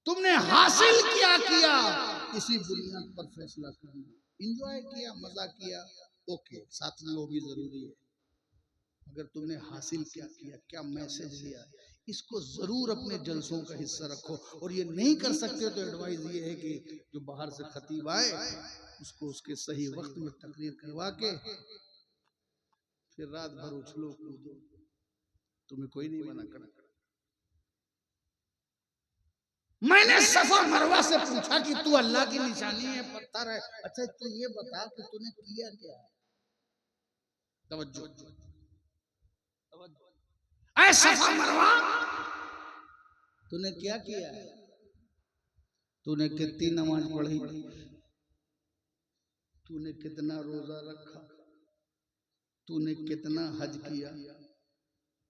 तुमने हासिल क्या किया, इसी बुनियाद पर फैसला करना। एंजॉय किया, मजा किया, ओके, साथ में वो भी जरूरी है। अगर तुमने हासिल क्या किया, क्या मैसेज लिया, इसको जरूर अपने जलसों का हिस्सा रखो। और ये नहीं कर सकते तो एडवाइस ये है कि जो बाहर से खतीब आए उसको उसके सही वक्त में तकरीर करवा के फिर रात भर उछलो कूदो, तुम्हें कोई नहीं मना कर। मैंने सफा मरवा से पूछा कि तू अल्लाह की निशानी है, पत्थर है, अच्छा तू ये बता कि तूने किया क्या है। तवज्जो, ऐ सफा मरवा, तूने क्या किया है? तूने कितनी नमाज पढ़ी, तूने कितना रोजा रखा, तूने कितना हज किया,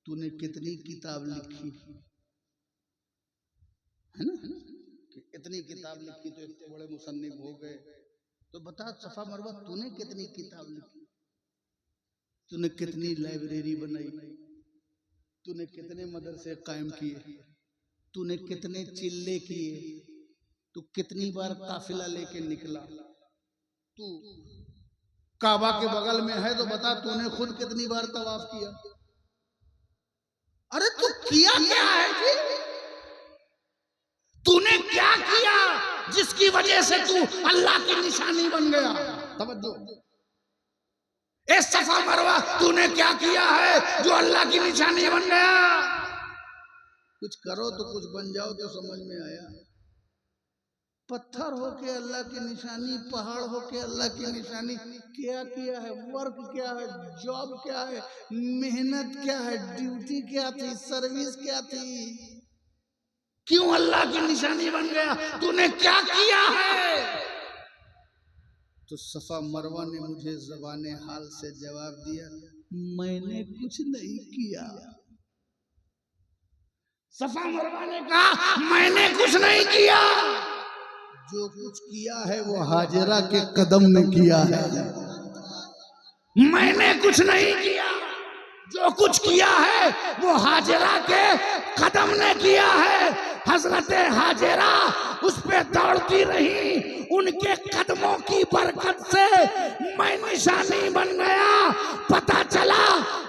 तूने कितनी किताब लिखी, है ना? कि इतनी किताब लिखी तो इतने बड़े मुसन्निफ हो गए। तो बता सफा मरवा, तूने कितनी किताब लिखी, तूने कितनी लाइब्रेरी बनाई, तूने कितने मदरसे कायम किए, तूने कितने चिल्ले किए, तू कितनी बार काफिला लेके निकला, तू काबा के बगल में है तो बता तूने खुद कितनी बार तवाफ किया। अरे तू किया क्या है जी? तूने क्या किया जिसकी वजह से तू अल्लाह की निशानी बन गया? तवज्जो, ए सफा मरवा, तूने क्या किया है जो अल्लाह की निशानी बन गया? कुछ करो तो कुछ बन जाओ तो समझ में आया। पत्थर होके अल्लाह की निशानी, पहाड़ होके अल्लाह की निशानी, क्या किया है? वर्क क्या है? जॉब क्या है? मेहनत क्या है? ड्यूटी क्या थी? सर्विस क्या थी? क्यों अल्लाह की निशानी बन गया? तूने क्या किया है? तो सफा मरवा ने मुझे ज़बाने हाल से जवाब दिया, मैंने कुछ नहीं किया। सफा मरवा ने कहा, मैंने कुछ नहीं किया, जो कुछ किया है वो हाजिरा के कदम ने किया है। मैंने कुछ नहीं किया, जो कुछ किया है वो हाजिरा के कदम ने किया है। हजरत हाजिरा उस पे दौड़ती रही, उनके कदमों की बरकत से मैं निशानी बन गया। पता चला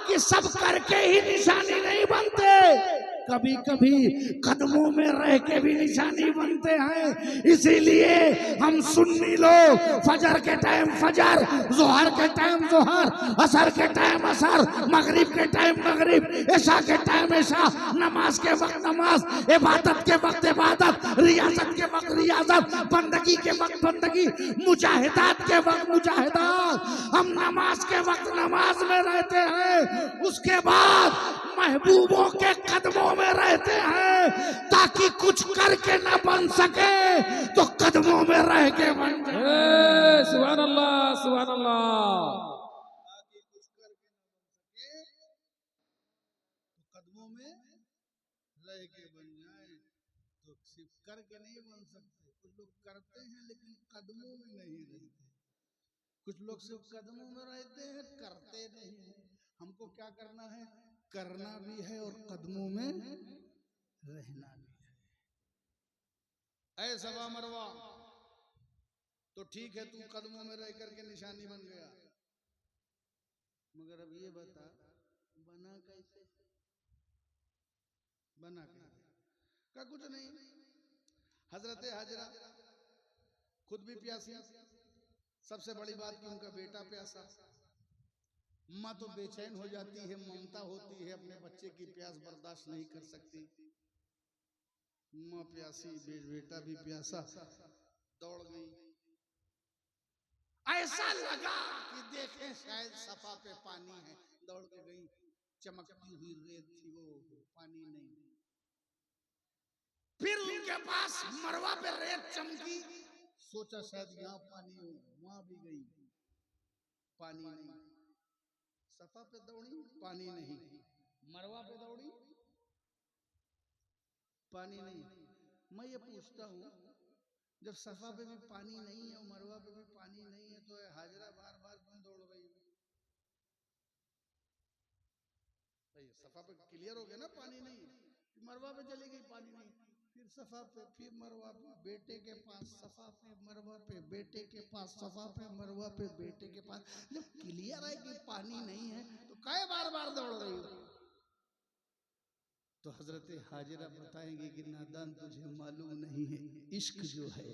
कि सब करके ही निशानी नहीं बनते, कभी कभी कदमों में रह के भी निशानी बनते हैं। इसीलिए हम सुन्नी लोग फजर के टाइम फजर, जोहर के टाइम जोहर, असर के टाइम असर, मगरिब के टाइम मगरिब, इशा के टाइम इशा, नमाज के वक्त नमाज, इबादत के वक्त इबादत, रियाजत के वक्त रियाजत, बंदगी के वक्त बंदगी, मुजाहिदात के वक्त मुजाहिदात, हम नमाज के वक्त नमाज में रहते हैं। उसके बाद महबूबों के कदमों में रहते हैं, ताकि कुछ करके न बन सके तो कदमों में रह के बन जाए। सुभान अल्लाह, सुभान अल्लाह। कदमों में रह के बन जाए। तो सिर्फ करके नहीं बन सकते। कुछ लोग करते हैं लेकिन कदमों में नहीं रहते, कुछ लोग सिर्फ कदमों में रहते हैं, करते नहीं हैं। हमको क्या करना है? करना भी है और कदमों में रहना भी है। ऐ सफा मरवा, तो ठीक है तू कदमों में रह करके निशानी बन गया, मगर अब ये बता बना कैसे? बना कैसे? का कुछ नहीं, हजरत हाजरा खुद भी प्यासी, सबसे बड़ी बात कि उनका बेटा प्यासा। माँ तो बेचैन हो जाती है, ममता होती है, अपने बच्चे की प्यास बर्दाश्त नहीं कर सकती। माँ प्यासी, बेटा भी प्यासा, दौड़ गई। ऐसा लगा कि देखे शायद सफा पे पानी है, दौड़ के गई, चमकती हुई रेत थी, वो पानी नहीं। फिर उनके पास मरवा पे रेत चमकी, सोचा शायद यहाँ पानी हो, वहां भी गई, पानी नहीं। सफा पे दौड़ी, पानी नहीं। मरवा पे दौड़ी, पानी नहीं। मैं ये पूछता हूँ, जब सफा पे भी पानी नहीं है और मरवा पे भी पानी नहीं है, तो हाजरा बार बार क्यों दौड़ रही है? सफा पे क्लियर हो गया ना पानी नहीं, मरवा पे चली गई पानी नहीं। फिर सफा पे, फिर मरवा पे, बेटे के पास, सफा पे, मरवा पे, बेटे के पास, सफा पे, मरवा पे, बेटे के पास। जब क्लियर है कि पानी नहीं है तो काय बार बार दौड़ रही हो? तो हजरत हाजिरा बताएंगे कि नादान तुझे मालूम नहीं है, इश्क जो है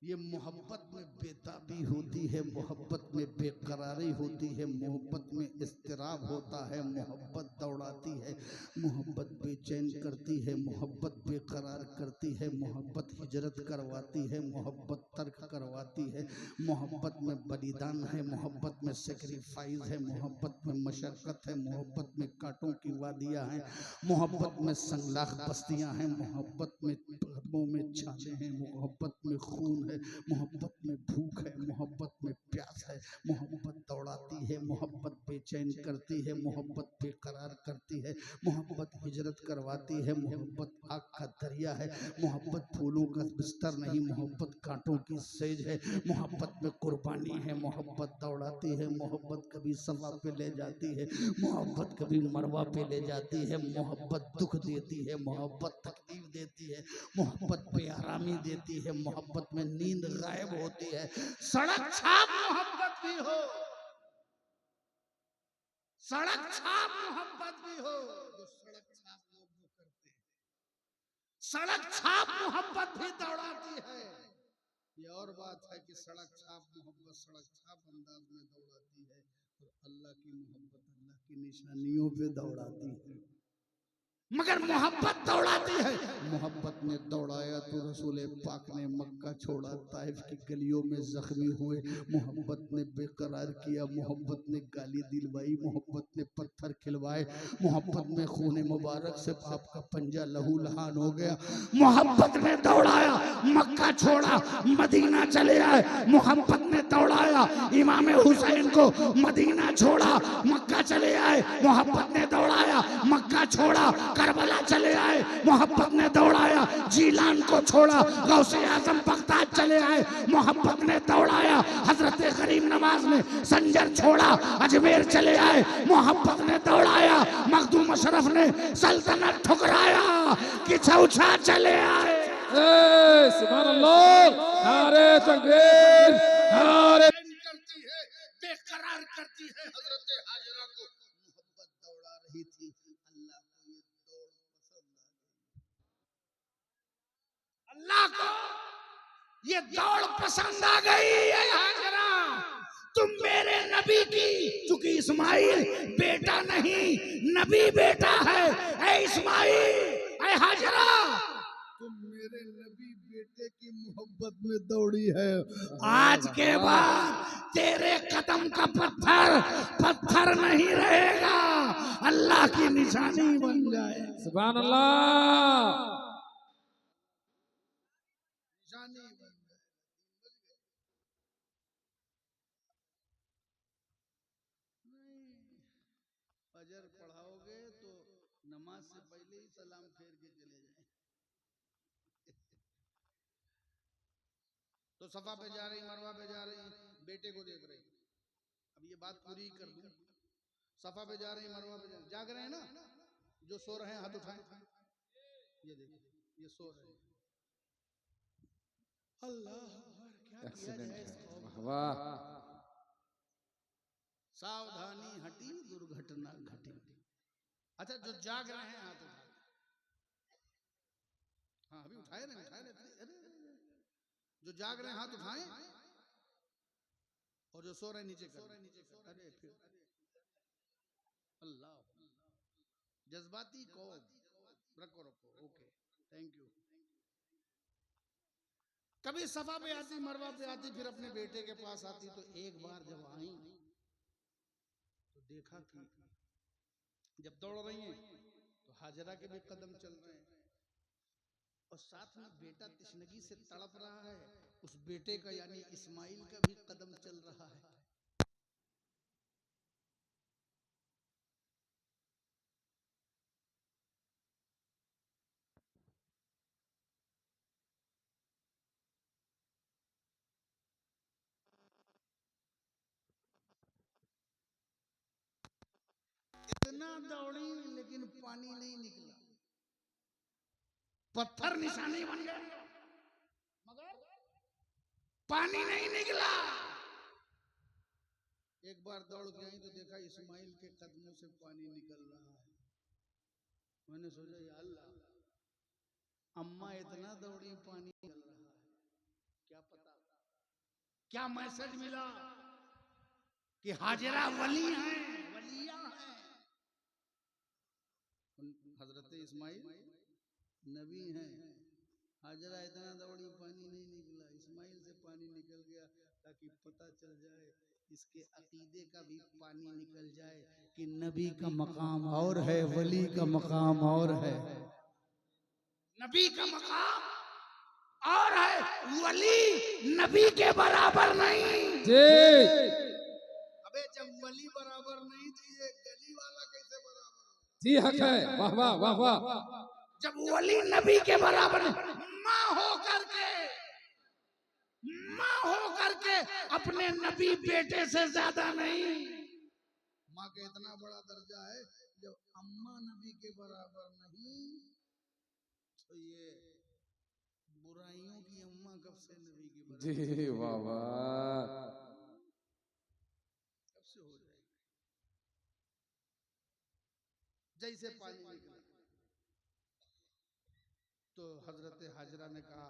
ये मोहब्बत में बेताबी होती है, मोहब्बत में बेकरारी होती है, मोहब्बत में इस्तिराब होता है, मोहब्बत दौड़ाती है, मोहब्बत बेचैन करती है, मोहब्बत बेकरार करती है, मोहब्बत हिजरत करवाती है, मोहब्बत तर्क करवाती है, मोहब्बत में बलिदान है, मोहब्बत में सेक्रीफाइस है, मोहब्बत में मशक्क़त है, मोहब्बत में कांटों की वादियाँ हैं, मोहब्बत में संगलाख बस्तियाँ हैं, मोहब्बत में कदमों में छाले हैं, मोहब्बत में खून है, मोहब्बत में भूख है, मोहब्बत में प्यास है, मोहब्बत दौड़ाती है, मोहब्बत बेचैन करती है, मोहब्बत बेकरार करती है, मोहब्बत हिजरत करवाती है, मोहब्बत आग का दरिया है, मोहब्बत फूलों का बिस्तर नहीं, मोहब्बत कांटों की सेज है, मोहब्बत में कुर्बानी है, मोहब्बत दौड़ाती है, मोहब्बत कभी सफा पे ले जाती है, मोहब्बत कभी मरवा पे ले जाती है, मोहब्बत दुख देती है, मोहब्बत तकलीफ देती है, मोहब्बत बेआरामी देती है, मोहब्बत में नींद गायब होती है। सड़क छाप मोहब्बत भी हो, सड़क छाप मोहब्बत भी हो, जो सड़क छाप लोग वो करते हैं, सड़क छाप मोहब्बत भी दौड़ाती है। ये और बात है कि सड़क छाप मोहब्बत सड़क छाप अंदाज में दौड़ाती है और अल्लाह की मोहब्बत अल्लाह की निशानियों पे दौड़ाती है, मगर मोहब्बत दौड़ाती है। मोहब्बत ने दौड़ाया तो रसूल पाक ने मक्का छोड़ा, ताइफ की गलियों में जख्मी हुए, मोहब्बत ने बेकरार किया, मोहब्बत ने गाली दिलवाई, मोहब्बत ने पत्थर खिलवाए, मोहब्बत में खून मुबारक से आपका पंजा लहू लहान हो गया। मोहब्बत ने दौड़ाया, मक्का छोड़ा, मदीना चले आए, मोहब्बत ने दौड़ाया, इमाम हुसैन को मदीना छोड़ा, मक्का चले आए, मोहब्बत ने दौड़ाया, मक्का छोड़ा, करबला चले आए, मोहब्बत ने दौड़ाया, जीलान को छोड़ा, गौसे आजम बगदाद चले आए, मोहब्बत ने दौड़ाया, हजरत गरीब नवाज ने संजर छोड़ा, अजमेर चले आए, मोहब्बत ने दौड़ाया, मखदूम अशरफ ने सल्तनत ठुकराया, कि छौछा चले आए। सुभान अल्लाह, नारे तकबीर, नारे करती है, बेकरार करती है। हजरत हाजिरा को मोहब्बत दौड़ा रही थी, अल्लाह को ये दौड़ पसंद आ गई है। हाजिरा, तुम मेरे नबी की, चूंकि इस्माइल बेटा नहीं नबी बेटा है, ऐ इस्माइल, ऐ हाजिरा, तुम मेरे नबी बेटे की मोहब्बत में दौड़ी है। आज के बाद तेरे कदम का पत्थर पत्थर नहीं रहेगा, अल्लाह की निशानी बन जाए। सुभान अल्लाह। फजर पढ़ाओगे तो नमाज से पहले ही सलाम फेर के चले जाए। तो सफा पे जा रही, मरवा पे जा रही, बेटे को देख रही। अब ये बात पूरी कर दूं, सफा पे जा रही, मरवा पे जा रही, जाग रहे हैं ना, जो सो रहे हैं हाथ उठाएं, ये देखिए, ये सो रहे हैं। अल्लाह क्या किया जाए इस कौम को? वाह, सावधानी हटी, दुर्घटना घटी। अच्छा, जो जाग रहे हैं हाथ उठाएं। हाँ अभी उठाए नहीं, उठाए नहीं, अरे जो जाग रहे हैं हाथ उठाएं, और जो सो रहे नीचे कर। अरे फिर अल्लाह, जज्बाती कौम, रखो रखो, ओके, थैंक यू। कभी सफा पे आती, मरवा पे आती, फिर अपने बेटे के पास आती। तो एक बार जब आई तो देखा कि जब दौड़ रही हैं तो हाजरा के भी कदम चल रहे हैं और साथ में बेटा तिश्नगी से तड़प रहा है, उस बेटे का यानी इस्माइल का भी कदम चल रहा है। इतना दौड़ी लेकिन पानी नहीं निकला। पत्थर निशानी बन गए, मगर पानी नहीं निकला। एक बार दौड़ के आई तो देखा इस्माइल के कदमों से पानी निकल रहा है। मैंने सोचा या अल्लाह, अम्मा इतना दौड़ी पानी निकल रहा है, क्या पता क्या मैसेज मिला कि हाजिरा वली हैं, वलिया हैं। हजरत इस्माइल नबी हैं, हाजिरा इतना दौड़ी पानी नहीं निकला, इस्माइल से पानी निकल गया ताकि पता चल जाए, इसके अकीदे का भी पानी निकल जाए कि नबी का मकाम और है, वली का मकाम और है। नबी का मकाम और है, वली नबी के बराबर नहीं। जी अबे जब वली बराबर नहीं तो ये गली वाला कैसे बराबर? जी हक है, वाह वाह वाह वाह। जब वली नबी के बराबर माँ हो करके अपने नबी बेटे से ज्यादा नहीं। माँ का इतना बड़ा दर्जा है, जब अम्मा नबी के बराबर नहीं तो ये बुराइयों की अम्मा कब से नबी की बराबर? जी वाह वाह। कब से हो जाएगी? जैसे पानी निकला तो हजरत हाजरा ने कहा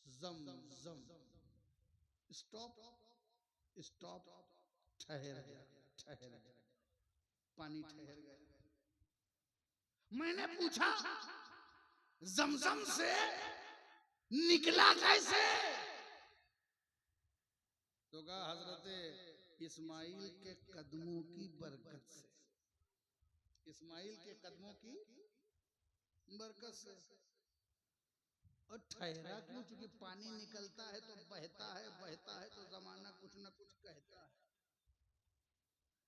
जम जम, स्टॉप स्टॉप, ठहर गया, ठहर गया, पानी ठहर गया। मैंने पूछा जमजम से निकला कैसे? तो कहा हजरत इस्माइल के कदमों की बरकत से, इस्माइल के कदमों की बरकत से। और ठहरा क्यों? क्योंकि पानी निकलता है तो बहता है, बहता है तो जमाना कुछ न कुछ कहता है।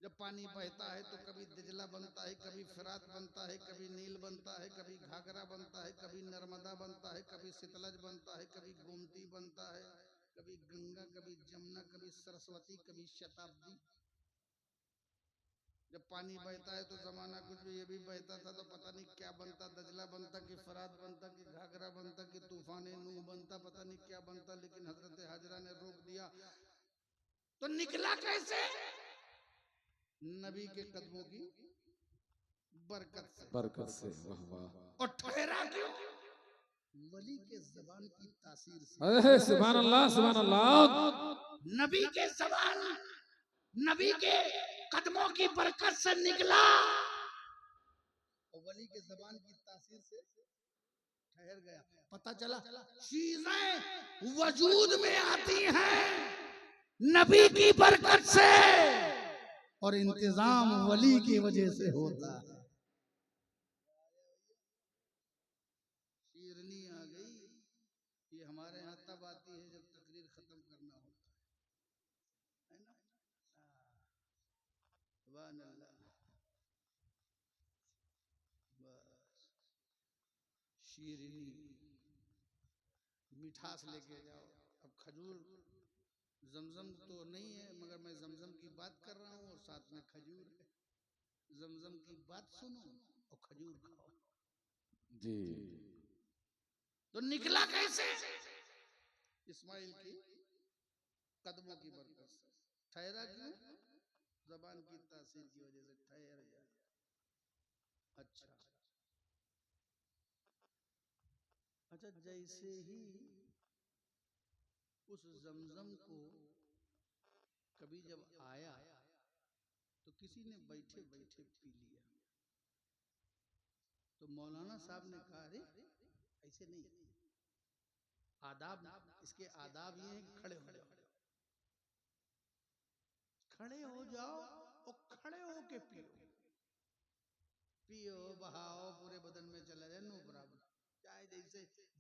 जब पानी बहता है तो कभी दिजला बनता है, कभी फिरात बनता है, कभी नील बनता है, कभी घाघरा बनता है, कभी नर्मदा बनता है, कभी सतलज बनता है, कभी गोमती बनता है, कभी गंगा, कभी जमुना, कभी सरस्वती, कभी शताब्दी। जब पानी बहता है तो जमाना कुछ भी, ये भी बहता था तो पता नहीं क्या बनता, दजला बनता कि फरात बनता कि घाघरा बनता कि तूफान नूह बनता, पता नहीं क्या बनता। लेकिन हजरत हाजरा ने रोक दिया। तो निकला कैसे? नबी के कदमों की बरकत से, बरकत से, वाह वाह। और ठहरा क्यों? वली के जबान की तासीर से। अरे सुभान अल्लाह, सुभान अल्लाह। नबी के जबान, नबी के कदमों की बरकत से निकला और वली के जबान की तासीर से ठहर गया। पता चला चीजें वजूद में आती हैं नबी की बरकत से, और इंतजाम वली की वजह से होता है। शीरनी आ गई, ये हमारे यहाँ तब आती है जब तकरीर खत्म करना होता है ना? सुभान अल्लाह। बस शीरनी, मिठास लेके जाओ। अब खजूर, जमजम तो नहीं है, मगर मैं जमजम की बात कर रहा हूँ और साथ में खजूर है। जमजम की बात सुनो और खजूर खाओ। जी तो निकला कैसे? इस्माइल की कदमों की बरकत से। ठहरा क्यों? जबान की तासीर की वजह से ठहर गया। अच्छा अच्छा, जैसे ही उस जमजम को कभी जब आया तो किसी ने बैठे बैठे पी लिया। तो मौलाना साहब ने कहा अरे ऐसे नहीं, आदाब, इसके आदाब ये हैं कि खड़े हो जाओ, खड़े हो जाओ और खड़े होके पियो, पियो बहाओ, पूरे बदन में चला जाए, नो प्रॉब्लम, चाहे जैसे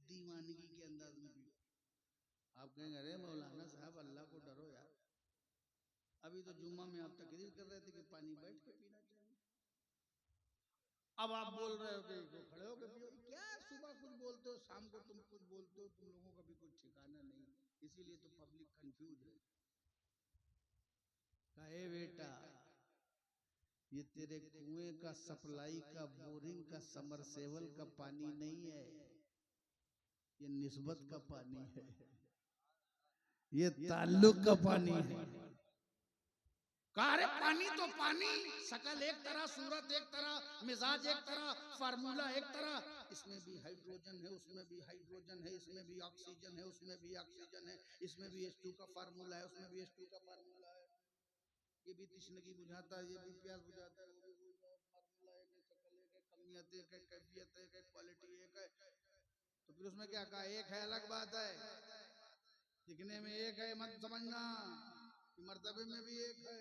दीवानगी के अंदाज में पियो। आप कहेंगे अरे मौलाना साहब अल्लाह को डरो यार, अभी तो जुम्मा में आप तकरीर कर रहे थे कि पानी बैठ के पीना चाहिए, अब आप बोल रहे हो कि खड़े होके पियो। क्या सुबह कुछ बोलते हो, शाम को तुम कुछ बोलते हो, तुम लोगों का भी कुछ ठिकाना नहीं, इसीलिए तो पब्लिक कंफ्यूज है। कहे बेटा ये तेरे कुएं का, सप्लाई का, बोरिंग का, समरसेवल का पानी नहीं है, ये निस्बत का पानी है, ये ताल्लुक का पानी है। पानी तो पानी, शकल एक तरह, सूरत एक तरह, मिजाज एक तरह, फार्मूला एक तरह, इसमें भी हाइड्रोजन है, उसमें भी हाइड्रोजन है, इसमें भी ऑक्सीजन है, उसमें भी ऑक्सीजन है, इसमें भी H2 का फार्मूला है, उसमें भी H2 का फार्मूला है। ये भी तृष्णगी बुझाता है, ये भी प्यास बुझाता है, वो भी फार्मूला एक है, शकल एक है, कमियत एक है, कैफियत एक है, क्वालिटी एक है। तो फिर उसमें क्या कहा, एक है अलग बात है, दिखने में एक है मत समझना, मर्तबे में भी एक है।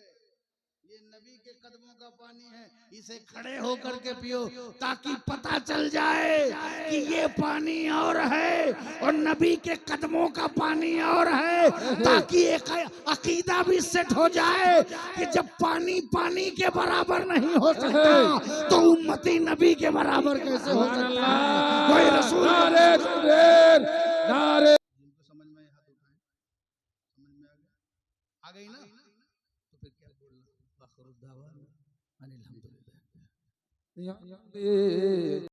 ये नबी के कदमों का पानी है, इसे खड़े होकर के पियो ताकि पता चल जाए कि ये पानी और है और नबी के कदमों का पानी और है, ताकि एक अकीदा भी सेट हो जाए कि जब पानी पानी के बराबर नहीं हो सकता तो उम्मती नबी के बराबर कैसे हो सकता है। कोई रसूल नारे तकबीर, नारे। जिनको समझ में हाथ उठाए, समझ में आ गई ना, तो फिर क्या बोलना, वाखिर दावा अनिल हम्दुलिल्लाह।